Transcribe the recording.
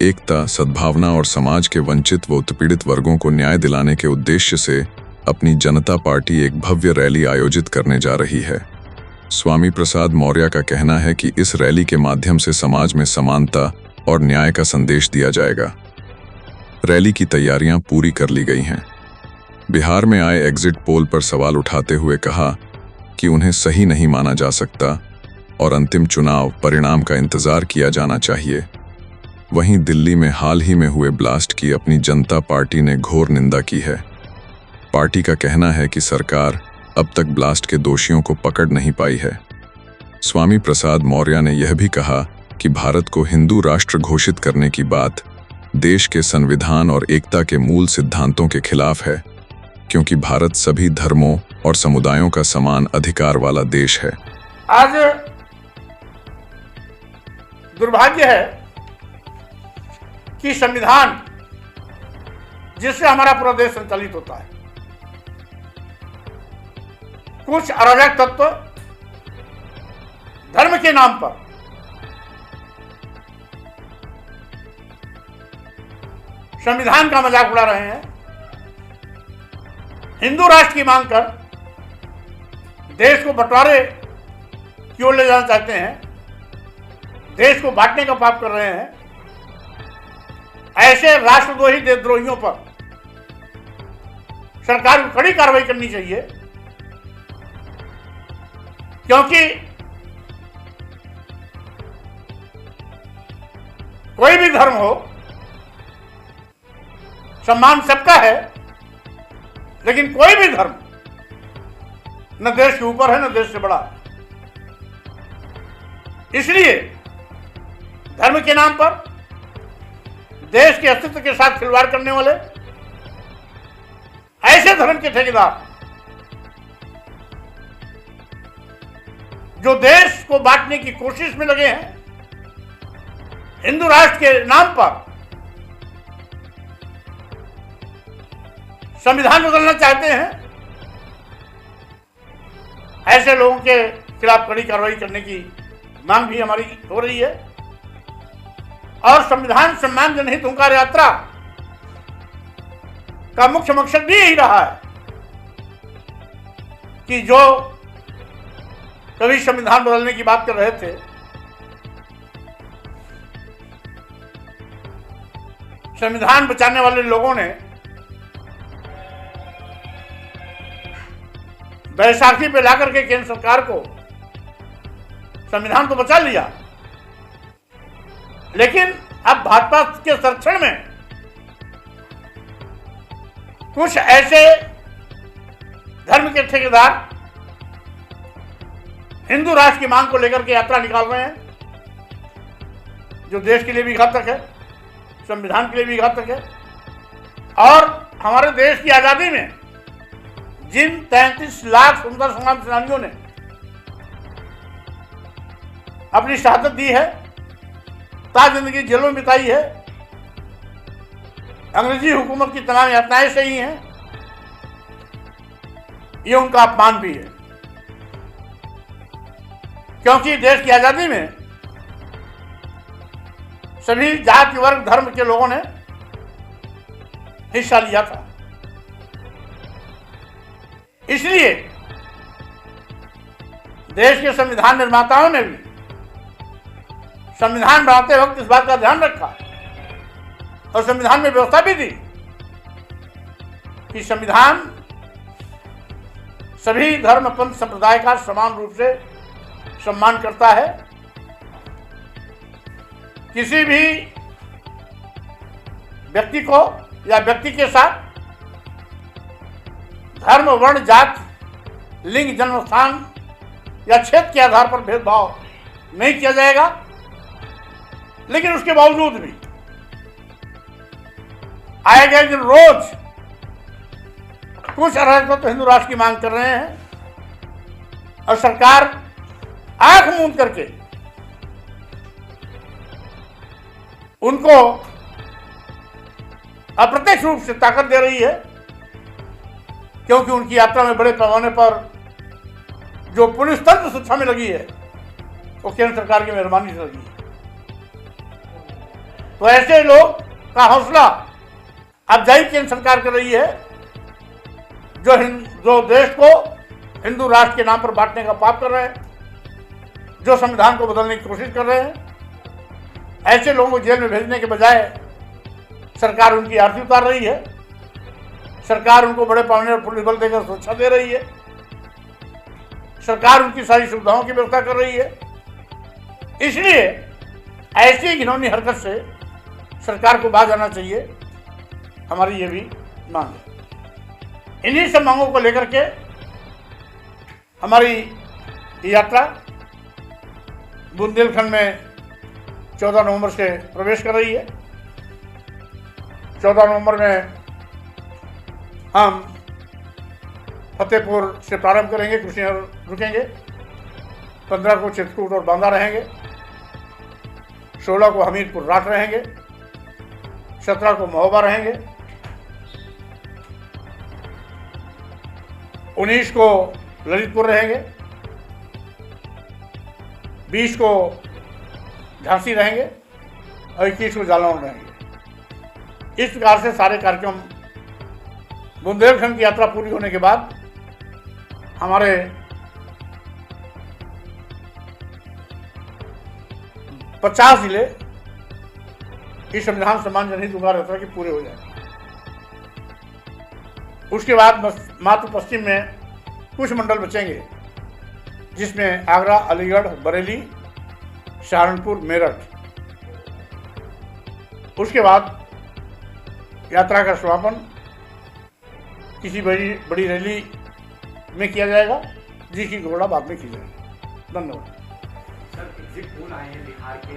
एकता, सद्भावना और समाज के वंचित व उत्पीड़ित वर्गों को न्याय दिलाने के उद्देश्य से अपनी जनता पार्टी एक भव्य रैली आयोजित करने जा रही है। स्वामी प्रसाद मौर्य का कहना है कि इस रैली के माध्यम से समाज में समानता और न्याय का संदेश दिया जाएगा। रैली की तैयारियां पूरी कर ली गई हैं। बिहार में आए एग्जिट पोल पर सवाल उठाते हुए कहा कि उन्हें सही नहीं माना जा सकता और अंतिम चुनाव परिणाम का इंतजार किया जाना चाहिए। वहीं दिल्ली में हाल ही में हुए ब्लास्ट की अपनी जनता पार्टी ने घोर निंदा की है। पार्टी का कहना है कि सरकार अब तक ब्लास्ट के दोषियों को पकड़ नहीं पाई है। स्वामी प्रसाद मौर्य ने यह भी कहा कि भारत को हिंदू राष्ट्र घोषित करने की बात देश के संविधान और एकता के मूल सिद्धांतों के खिलाफ है, क्योंकि भारत सभी धर्मों और समुदायों का समान अधिकार वाला देश है। आज दुर्भाग्य है कि संविधान जिससे हमारा पूरा देश संचालित होता है, कुछ अराजक तत्व धर्म के नाम पर संविधान का मजाक उड़ा रहे हैं। हिंदू राष्ट्र की मांग कर देश को बंटवारे की ओर ले जाना चाहते हैं, देश को बांटने का पाप कर रहे हैं। ऐसे राष्ट्रद्रोही देशद्रोहियों पर सरकार को कड़ी कार्रवाई करनी चाहिए, क्योंकि कोई भी धर्म हो, सम्मान सबका है, लेकिन कोई भी धर्म न देश के ऊपर है न देश से बड़ा है। इसलिए धर्म के नाम पर देश के अस्तित्व के साथ खिलवाड़ करने वाले ऐसे धर्म के ठेकेदार जो देश को बांटने की कोशिश में लगे हैं, हिंदू राष्ट्र के नाम पर संविधान बदलना चाहते हैं, ऐसे लोगों के खिलाफ कड़ी कार्रवाई करने की मांग भी हमारी हो रही है। और संविधान सम्मान जनहित हुंकार यात्रा का मुख्य मकसद भी यही रहा है कि जो कभी संविधान बदलने की बात कर रहे थे, संविधान बचाने वाले लोगों ने बैसाखी पे लाकर के केंद्र सरकार को संविधान तो बचा लिया, लेकिन अब भाजपा के संरक्षण में कुछ ऐसे धर्म के ठेकेदार हिंदू राष्ट्र की मांग को लेकर के यात्रा निकाल रहे हैं, जो देश के लिए भी घातक है, संविधान के लिए भी घातक है। और हमारे देश की आजादी में जिन 33 लाख सुंदर संग्राम सेनानियों ने अपनी शहादत दी है, ताज जिंदगी जेलों में बिताई है, अंग्रेजी हुकूमत की तमाम यातनाएं सही हैं, ये उनका अपमान भी है, क्योंकि देश की आजादी में सभी जाति वर्ग धर्म के लोगों ने हिस्सा लिया था। इसलिए देश के संविधान निर्माताओं ने भी संविधान बनाते वक्त इस बात का ध्यान रखा और संविधान में व्यवस्था भी दी कि संविधान सभी धर्म पंथ संप्रदाय का समान रूप से सम्मान करता है। किसी भी व्यक्ति को या व्यक्ति के साथ धर्म, वर्ण, जात, लिंग, जन्म स्थान या क्षेत्र के आधार पर भेदभाव नहीं किया जाएगा। लेकिन उसके बावजूद भी आए गए दिन रोज कुछ अराजक तो हिंदू राष्ट्र की मांग कर रहे हैं और सरकार आंख मूंद करके उनको अप्रत्यक्ष रूप से ताकत दे रही है, क्योंकि उनकी यात्रा में बड़े पैमाने पर जो पुलिस तंत्र सुरक्षा में लगी है वो केंद्र सरकार की मेहरबानी से लगी है। तो ऐसे लोग का हौसला अफजाई केंद्र सरकार कर रही है, जो देश को हिंदू राष्ट्र के नाम पर बांटने का पाप कर रहे हैं, जो संविधान को बदलने की कोशिश कर रहे हैं। ऐसे लोगों को जेल में भेजने के बजाय सरकार उनकी आरती उतार रही है, सरकार उनको बड़े पैमाने पर पुलिस बल देकर सुरक्षा दे रही है, सरकार उनकी सारी सुविधाओं की व्यवस्था कर रही है। इसलिए ऐसी घिनौनी हरकत से सरकार को बाज आना चाहिए, हमारी ये भी मांग है। इन्हीं सब मांगों को लेकर के हमारी यात्रा बुंदेलखंड में 14 नवंबर से प्रवेश कर रही है। 14 नवंबर में हम फतेहपुर से प्रारंभ करेंगे, कुशीनगर रुकेंगे, 15 को चित्रकूट और बांदा रहेंगे, 16 को हमीरपुर राट रहेंगे, 17 को महोबा रहेंगे, 19 को ललितपुर रहेंगे, 20 को झांसी रहेंगे और 21 को जालौन रहेंगे। इस प्रकार से सारे कार्यक्रम बुंदेलखंड की यात्रा पूरी होने के बाद हमारे 50 जिले इस संविधान सम्मान जनहित उद्धार यात्रा के पूरे हो जाएंगे। उसके बाद मात्र पश्चिम में कुछ मंडल बचेंगे, जिसमें आगरा, अलीगढ़, बरेली, सहारनपुर, मेरठ। उसके बाद यात्रा का समापन किसी बड़ी रैली में किया जाएगा, जिसकी घोषणा बाद में की जाएगी। धन्यवाद। सर, एग्जिट पोल आए हैं बिहार के